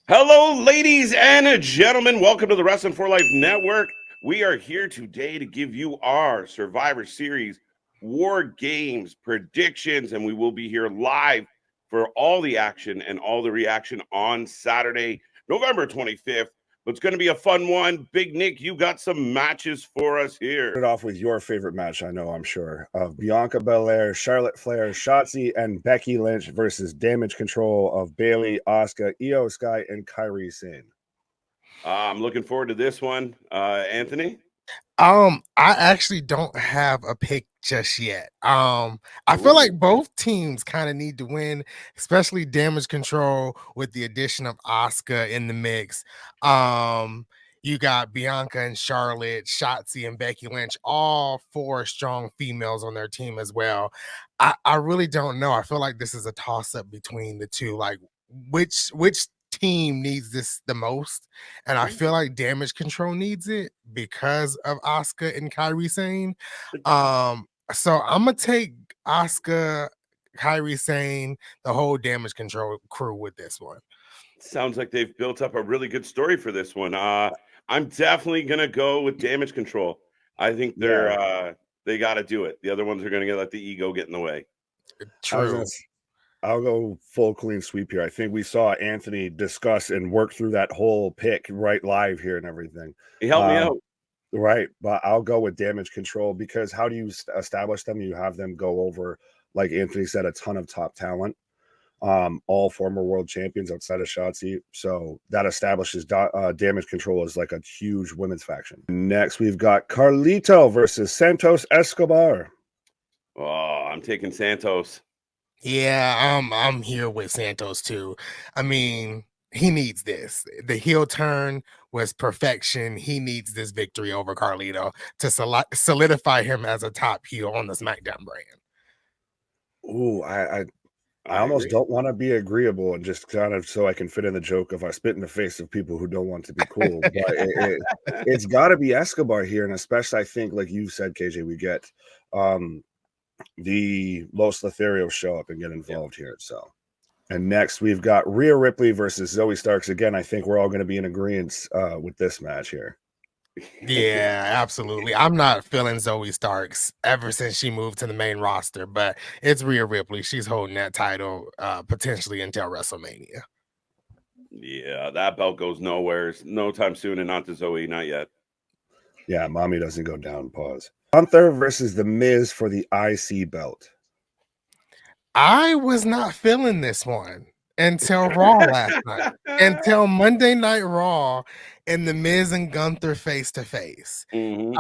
Hello, ladies and gentlemen. Welcome to the Wrestling for Life Network. We are here today to give you our Survivor Series War Games predictions, and we will be here live for all the action and all the reaction on Saturday, November 25th. But it's going to be a fun one. Big Nick, you got some matches for us here. Start off with your favorite match, I know, I'm sure, of Bianca Belair, Charlotte Flair, Shotzi, and Becky Lynch versus Damage Control of Bayley, Asuka, Io Sky, and Kairi Sane. I'm looking forward to this one. Anthony? I actually don't have a pick just yet. I feel like both teams kind of need to win, especially Damage Control with the addition of Asuka in the mix. You got Bianca and Charlotte, Shotzi and Becky Lynch, all four strong females on their team as well. I really don't know. I feel like this is a toss-up between the two. Like which team needs this the most, and I feel like Damage Control needs it because of Asuka and Kairi Sane. So I'm gonna take Asuka, Kairi Sane, the whole Damage Control crew with this one. Sounds like they've built up a really good story for this one. I'm definitely gonna go with Damage Control. I think they got to do it. The other ones are gonna let the ego get in the way. True. I'll go full clean sweep here. I think we saw Anthony discuss and work through that whole pick right live here and everything. He helped me out. Right, but I'll go with Damage Control because how do you establish them? You have them go over, like Anthony said, a ton of top talent, all former world champions outside of Shotzi. So that establishes Damage Control as like a huge women's faction. Next, we've got Carlito versus Santos Escobar. Oh, I'm taking Santos. Yeah, I'm here with Santos too. I mean, he needs this. The heel turn was perfection. He needs this victory over Carlito to solidify him as a top heel on the SmackDown brand. Ooh, I almost don't want to be agreeable and just kind of so I can fit in the joke of I spit in the face of people who don't want to be cool. But it's got to be Escobar here, and especially I think, like you said, KJ, we get the Los Lotharios show up and get involved here. So, and next we've got Rhea Ripley versus Zoe Starks. Again, I think we're all going to be in agreement with this match here. Yeah, absolutely. I'm not feeling Zoe Starks ever since she moved to the main roster, but it's Rhea Ripley. She's holding that title potentially until WrestleMania. Yeah, that belt goes nowhere. No time soon, and not to Zoe, not yet. Yeah, mommy doesn't go down. Pause. Gunther versus The Miz for the IC belt. I was not feeling this one until Raw last night, until Monday Night Raw and The Miz and Gunther face to face. Seeing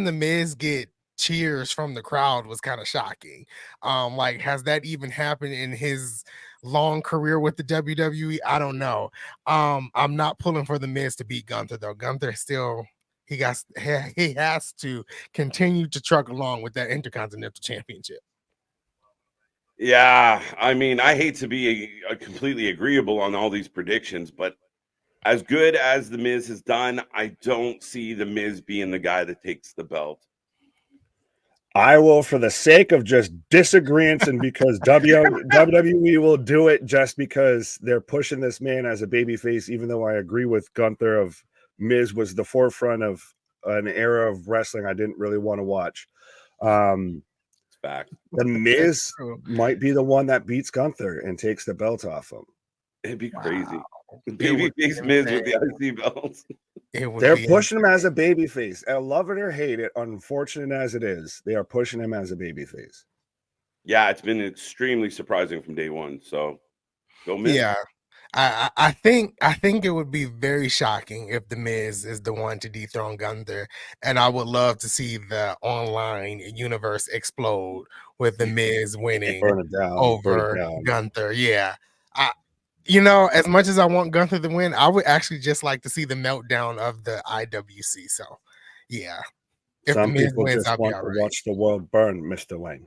The Miz get cheers from the crowd was kind of shocking. Like, has that even happened in his long career with the WWE? I don't know. I'm not pulling for The Miz to beat Gunther though. Gunther still he has to continue to truck along with that Intercontinental Championship. Yeah, I mean, I hate to be completely agreeable on all these predictions, but as good as The Miz has done, I don't see The Miz being the guy that takes the belt. I will, for the sake of just disagreements and because WWE will do it just because they're pushing this man as a babyface, even though I agree with Gunther of Miz was the forefront of an era of wrestling I didn't really want to watch. It's back. The Miz might be the one that beats Gunther and takes the belt off him. It'd be crazy. Babyface Miz with the IC belts. They're pushing him as a babyface. I love it or hate it, unfortunate as it is. They are pushing him as a babyface. Yeah, it's been extremely surprising from day one. So, go Miz. Yeah, I think it would be very shocking if The Miz is the one to dethrone Gunther, and I would love to see the online universe explode with The Miz winning over Gunther. Yeah, as much as I want Gunther to win, I would actually just like to see the meltdown of the IWC. So, yeah, if some people wins, just want to watch the world burn, Mr. Wayne.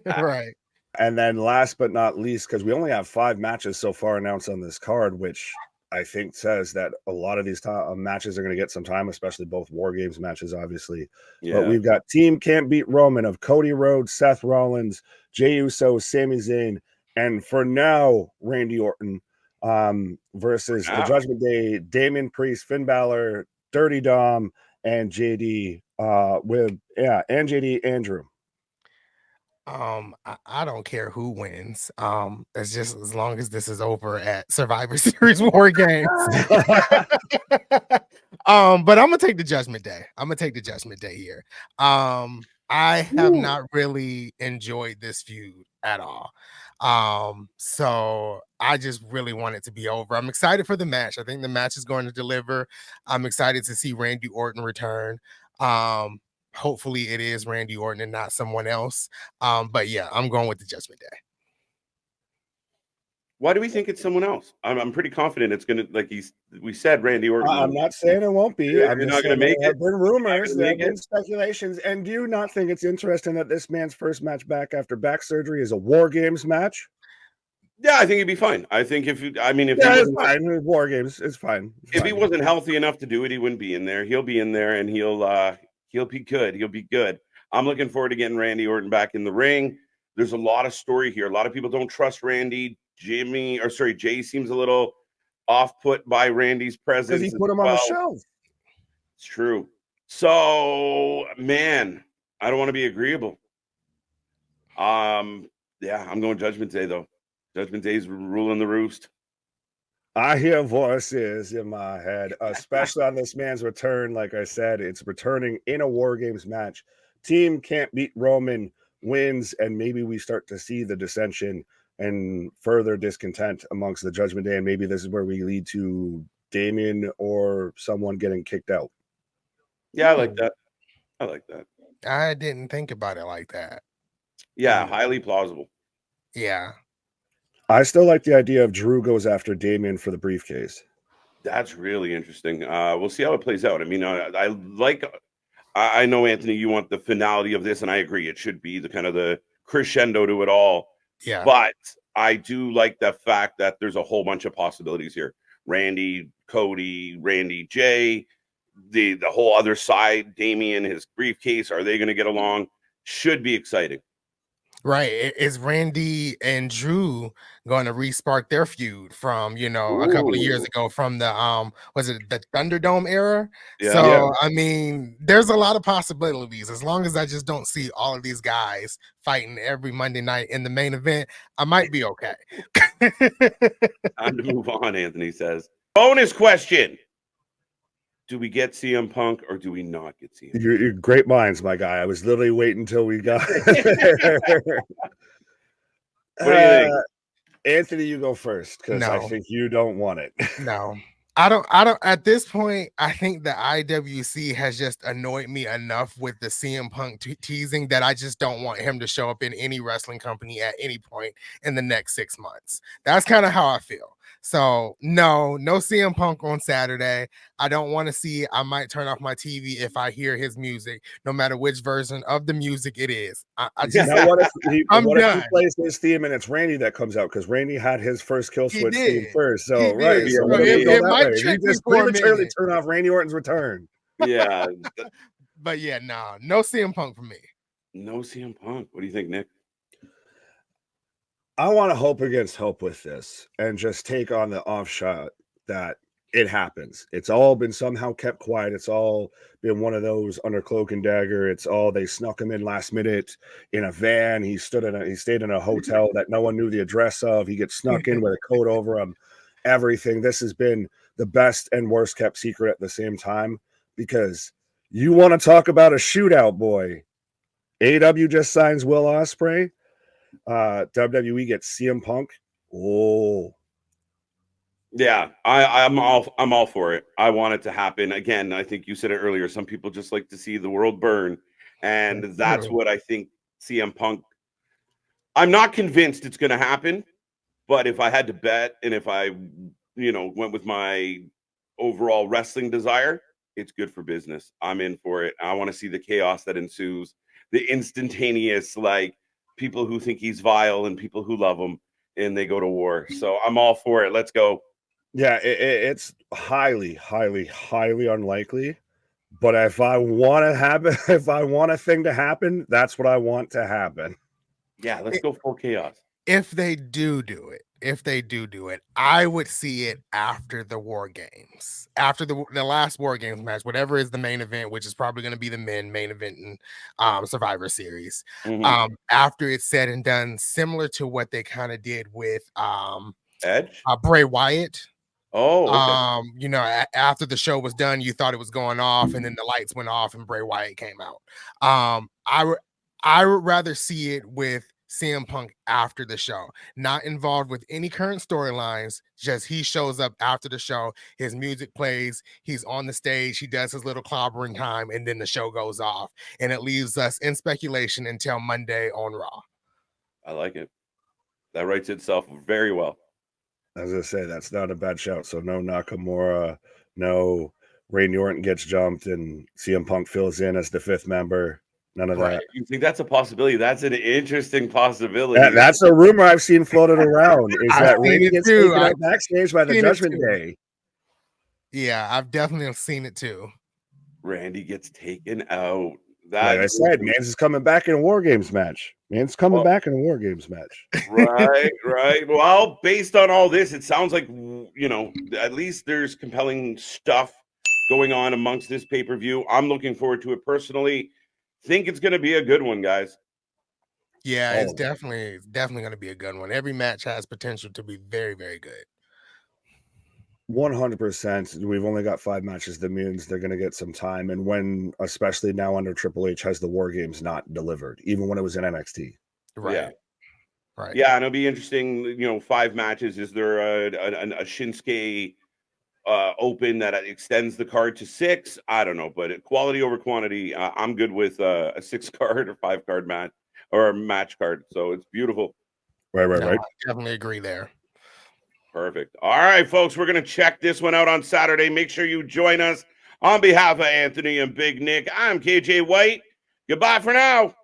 Right. And then last but not least, because we only have 5 matches so far announced on this card, which I think says that a lot of these matches are going to get some time, especially both War Games matches, obviously. Yeah. But we've got Team Can't Beat Roman of Cody Rhodes, Seth Rollins, Jey Uso, Sami Zayn, And for now, Randy Orton versus the Judgment Day, Damian Priest, Finn Balor, Dirty Dom, and JD and JD Andrew. I don't care who wins. It's just as long as this is over at Survivor Series War Games. But I'm gonna take the Judgment Day. I'm gonna take the Judgment Day here. I have not really enjoyed this feud at all. So I just really want it to be over. I'm excited for the match. I think the match is going to deliver. I'm excited to see Randy Orton return. Hopefully it is Randy Orton and not someone else. But yeah, I'm going with the Judgment Day. Why do we think it's someone else? I'm pretty confident it's gonna, like we said, Randy Orton. I'm not saying it won't be. You're I'm just not saying gonna make there it? have been rumors, there have make been speculations. And do you not think it's interesting that this man's first match back after back surgery is a War Games match? Yeah, I think he'd be fine. I think if it's fine. War Games, it's fine. If he wasn't healthy enough to do it, he wouldn't be in there. He'll be in there, and he'll be good. He'll be good. I'm looking forward to getting Randy Orton back in the ring. There's a lot of story here. A lot of people don't trust Randy. Jay seems a little off-put by Randy's presence. Because he put him on the shelf. It's true. So, man, I don't want to be agreeable. Yeah, I'm going Judgment Day, though. Judgment Day's ruling the roost. I hear voices in my head, especially on this man's return. Like I said, it's returning in a War Games match. Team can't beat Roman wins, and maybe we start to see the dissension and further discontent amongst the Judgment Day, and maybe this is where we lead to Damian or someone getting kicked out. Yeah, I like that. I didn't think about it like that. Yeah, highly plausible. Yeah. I still like the idea of Drew goes after Damian for the briefcase. That's really interesting. We'll see how it plays out. I mean, I know, Anthony, you want the finality of this, and I agree. It should be the kind of the crescendo to it all. Yeah. But I do like the fact that there's a whole bunch of possibilities here. Randy, Cody, Randy, Jay, the whole other side, Damian, his briefcase. Are they going to get along? Should be exciting. Right. Is Randy and Drew going to re-spark their feud from, a couple of years ago from the was it the Thunderdome era? Yeah. So I mean, there's a lot of possibilities. As long as I just don't see all of these guys fighting every Monday night in the main event, I might be okay. Time to move on, Anthony says. Bonus question. Do we get CM Punk or do we not get CM Punk? You're great minds, my guy. I was literally waiting until we got What do you think? Anthony, you go first, because I think you don't want it. No. I don't at this point. I think the IWC has just annoyed me enough with the CM Punk teasing that I just don't want him to show up in any wrestling company at any point in the next 6 months. That's kind of how I feel. So no CM Punk on Saturday. I don't want to see it. I might turn off my TV if I hear his music, no matter which version of the music it is. I just what if he plays his theme and it's Randy that comes out, because Randy had his first Kill Switch theme first. So right, so it might trick me just for a prematurely minute. turn off Randy Orton's return. Yeah, but yeah, no CM Punk for me. No CM Punk. What do you think, Nick? I want to hope against hope with this and just take on the offshot that it happens. It's all been somehow kept quiet. It's all been one of those under cloak and dagger. It's all they snuck him in last minute in a van. He stayed in a hotel that no one knew the address of. He gets snuck in with a coat over him. Everything. This has been the best and worst kept secret at the same time, because you want to talk about a shootout, boy. AEW just signs Will Ospreay. WWE gets CM Punk. Oh, yeah, I'm all for it. I want it to happen. Again, I think you said it earlier. Some people just like to see the world burn, and that's what I think CM Punk. I'm not convinced it's going to happen, but if I had to bet, and if I, went with my overall wrestling desire, it's good for business. I'm in for it. I want to see the chaos that ensues, the instantaneous, people who think he's vile and people who love him, and they go to war. So I'm all for it. Let's go. Yeah, it's highly, highly, highly unlikely. But if I want a thing to happen, that's what I want to happen. Yeah, let's go full chaos. if they do it, I would see it after the War Games, after the last War Games match, whatever is the main event, which is probably going to be the main event in Survivor Series. After it's said and done, similar to what they kind of did with Edge, Bray Wyatt. Oh, okay. You know, after the show was done, you thought it was going off, and then the lights went off, and Bray Wyatt came out. I would rather see it with CM Punk after the show, not involved with any current storylines. Just he shows up after the show, his music plays, he's on the stage, he does his little clobbering time, and then the show goes off, and it leaves us in speculation until Monday on Raw. I like it. That writes itself very well. As I say, that's not a bad shout. So no Nakamura, no Randy Orton gets jumped, and CM Punk fills in as the 5th member. None of that. You think that's a possibility? That's an interesting possibility. That's a rumor I've seen floated around. Is that Randy gets taken out backstage by the Judgment Day? Yeah, I've definitely seen it too. Randy gets taken out. Like I said, Mans is coming back in a War Games match. Mans coming back in a War Games match. Right. Well, based on all this, it sounds like, you know, at least there's compelling stuff going on amongst this pay-per-view. I'm looking forward to it personally. Think it's going to be a good one, guys. Yeah, it's definitely going to be a good one. Every match has potential to be very, very good. 100%. We've only got 5 matches. That means they're going to get some time. And when, especially now under Triple H, has the War Games not delivered, even when it was in NXT. Right. Yeah. Right. Yeah, and it'll be interesting. You know, 5 matches. Is there a Shinsuke Open that extends the card to 6? I don't know, but quality over quantity. I'm good with a 6-card or 5-card match or a match card. So it's beautiful. Right. I definitely agree there. Perfect. All right, folks, we're going to check this one out on Saturday. Make sure you join us. On behalf of Anthony and Big Nick, I'm KJ White. Goodbye for now.